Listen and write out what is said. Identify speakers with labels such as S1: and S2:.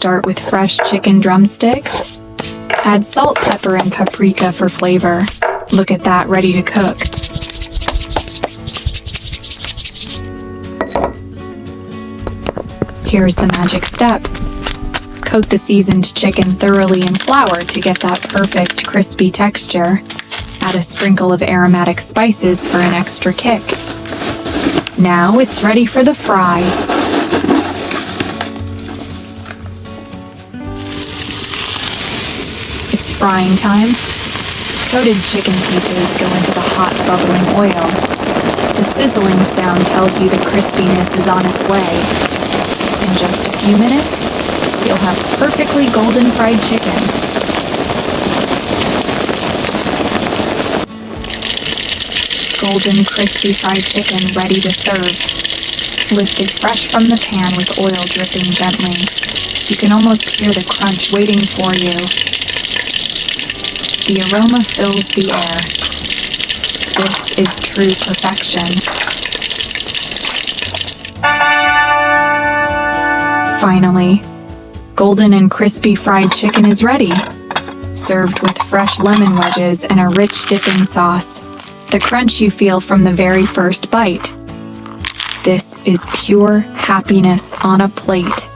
S1: start with fresh chicken drumsticks. Add salt, pepper, and paprika for flavor. Look at that, ready to cook. Here's the magic step. Coat the seasoned chicken thoroughly in flour to get that perfect crispy texture. Add a sprinkle of aromatic spices for an extra kick. Now it's ready for the fry. It's frying time. Coated chicken pieces go into the hot, bubbling oil. The sizzling sound tells you the crispiness is on its way. In just a few minutes, you'll have perfectly golden fried chicken. Golden, crispy fried chicken ready to serve. Lifted fresh from the pan with oil dripping gently. You can almost hear the crunch waiting for you. The aroma fills the air. This is true perfection. Finally, golden and crispy fried chicken is ready. Served with fresh lemon wedges and a rich dipping sauce. The crunch you feel from the very first bite. This is pure happiness on a plate.